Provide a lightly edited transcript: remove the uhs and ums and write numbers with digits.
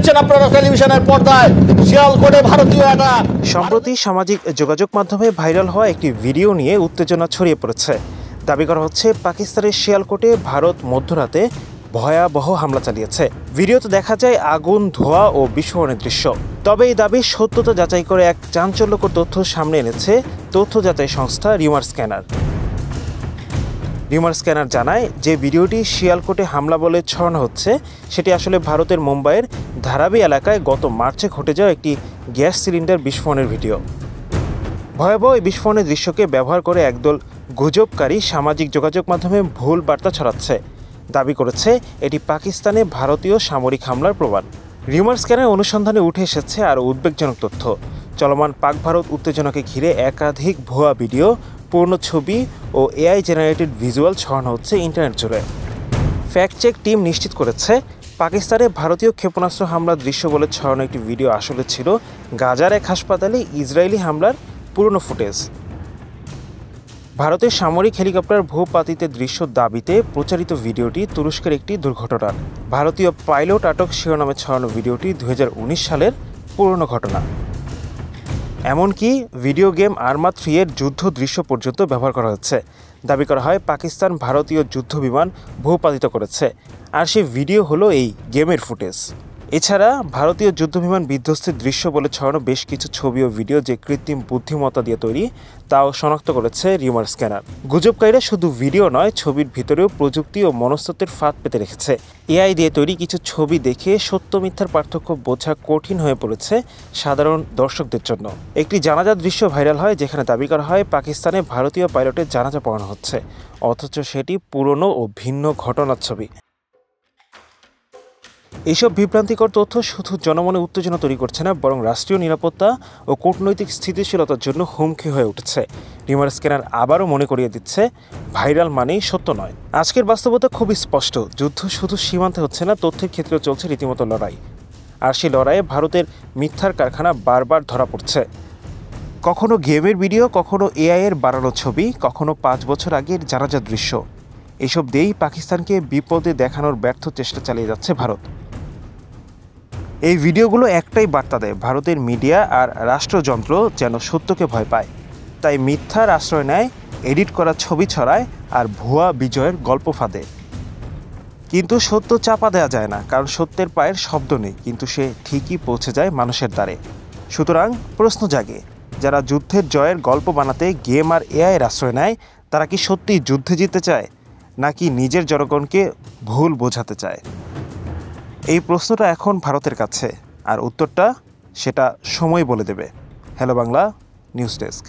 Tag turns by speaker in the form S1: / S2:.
S1: আপনারা টেলিভিশনের পর্দায় শিয়ালকোটে ভারতীয় একটা
S2: সম্প্রতি সামাজিক যোগাযোগ মাধ্যমে ভাইরাল হওয়া একটি ভিডিও নিয়ে উত্তেজনা ছড়িয়ে পড়েছে। দাবি করা হচ্ছে পাকিস্তানের শিয়ালকোটে ভারত মধ্যরাতে ভয়াবহ হামলা চালিয়েছে। ভিডিওতে দেখা যায় আগুন, ধোঁয়া ও বিস্ফোরণের দৃশ্য। তবে এই দাবির সত্যতা যাচাই করে এক চাঞ্চল্যকর তথ্য সামনে এনেছে তথ্য যাচাই সংস্থা রিউমার স্ক্যানার। রিউমার স্ক্যানার জানায় যে ভিডিওটি শিয়ালকোটে হামলা বলে ছড়ানো হচ্ছে সেটি আসলে ভারতের মুম্বাইয়ের ধারাবি এলাকায় গত মার্চে ঘটে যাওয়া একটি গ্যাস সিলিন্ডার বিস্ফোরণের ভিডিও। ভয়াবহ এই বিস্ফোরণের দৃশ্যকে ব্যবহার করে একদল গুজবকারী সামাজিক যোগাযোগ মাধ্যমে ভুল বার্তা ছড়াচ্ছে। দাবি করেছে এটি পাকিস্তানে ভারতীয় সামরিক হামলার প্রমাণ। রিউমার স্ক্যানের অনুসন্ধানে উঠে এসেছে আরও উদ্বেগজনক তথ্য। চলমান পাক ভারত উত্তেজনাকে ঘিরে একাধিক ভুয়া ভিডিও, পূর্ণ ছবি ও এআই জেনারেটেড ভিজুয়াল ছড়ানো হচ্ছে ইন্টারনেট জুড়ে। ফ্যাক্ট চেক টিম নিশ্চিত করেছে পাকিস্তানে ভারতীয় ক্ষেপণাস্ত্র হামলার দৃশ্য বলে ছড়ানো একটি ভিডিও আসলে ছিল গাজার এক হাসপাতালে ইসরায়েলি হামলার পুরনো ফুটেজ। ভারতের সামরিক হেলিকপ্টার ভূপাতিতের দৃশ্য দাবিতে প্রচারিত ভিডিওটি তুরস্কের একটি দুর্ঘটনার। ভারতীয় পাইলট আটক শিরোনামে ছড়ানো ভিডিওটি 2019 সালের পুরনো ঘটনা। এমনকি ভিডিও গেম আর্মা 3 এর যুদ্ধ দৃশ্য পর্যন্ত ব্যবহার করা হচ্ছে। দাবি করা হয় পাকিস্তান ভারতীয় যুদ্ধ বিমান ভূপাতিত করেছে, আর সেই ভিডিও হলো এই গেমের ফুটেজ। এছাড়া ভারতীয় যুদ্ধবিমান বিধ্বস্তের দৃশ্য বলে ছড়ানো বেশ কিছু ছবি ও ভিডিও যে কৃত্রিম বুদ্ধিমত্তা দিয়ে তৈরি তাও শনাক্ত করেছে রিউমার স্ক্যানার। গুজবকারীরা শুধু ভিডিও নয়, ছবির ভিতরেও প্রযুক্তি ও মনস্তত্ত্বের ফাঁদ পেতে রেখেছে। এআই দিয়ে তৈরি কিছু ছবি দেখে সত্য মিথ্যার পার্থক্য বোঝা কঠিন হয়ে পড়েছে সাধারণ দর্শকদের জন্য। একটি জানাজার দৃশ্য ভাইরাল হয় যেখানে দাবি করা হয় পাকিস্তানে ভারতীয় পাইলটের জানাজা পড়ানো হচ্ছে, অথচ সেটি পুরনো ও ভিন্ন ঘটনার ছবি। এইসব বিভ্রান্তিকর তথ্য শুধু জনমনে উত্তেজনা তৈরি করছে না, বরং রাষ্ট্রীয় নিরাপত্তা ও কূটনৈতিক স্থিতিশীলতার জন্য হুমকি হয়ে উঠছে। রিউমার স্ক্যানার আবারও মনে করিয়ে দিচ্ছে ভাইরাল মানেই সত্য নয়। আজকের বাস্তবতা খুবই স্পষ্ট, যুদ্ধ শুধু সীমান্তে হচ্ছে না, তথ্যের ক্ষেত্রেও চলছে রীতিমতো লড়াই। আর সেই লড়াইয়ে ভারতের মিথ্যার কারখানা বারবার ধরা পড়ছে। কখনো গেমের ভিডিও, কখনো এআই এর বানানো ছবি, কখনো 5 বছর আগের জানাজার দৃশ্য। এসব দিয়েই পাকিস্তানকে বিপদে দেখানোর ব্যর্থ চেষ্টা চালিয়ে যাচ্ছে ভারত। এই ভিডিওগুলো একটাই বার্তা দেয়, ভারতের মিডিয়া আর রাষ্ট্রযন্ত্র যেন সত্যকে ভয় পায়, তাই মিথ্যার আশ্রয় নেয়, এডিট করা ছবি ছড়ায় আর ভুয়া বিজয়ের গল্প ফাঁদে। কিন্তু সত্য চাপা দেওয়া যায় না, কারণ সত্যের পায়ের শব্দ নেই, কিন্তু সে ঠিকই পৌঁছে যায় মানুষের দ্বারে। সুতরাং প্রশ্ন জাগে, যারা যুদ্ধের জয়ের গল্প বানাতে গেম আর এআইয়ের আশ্রয় নেয় তারা কি সত্যিই যুদ্ধে জিততে চায়, নাকি নিজের জনগণকে ভুল বোঝাতে চায়? এই প্রশ্নটা এখন ভারতের কাছে, আর উত্তরটা সেটা সময় বলে দেবে। Hello Bangla news desk.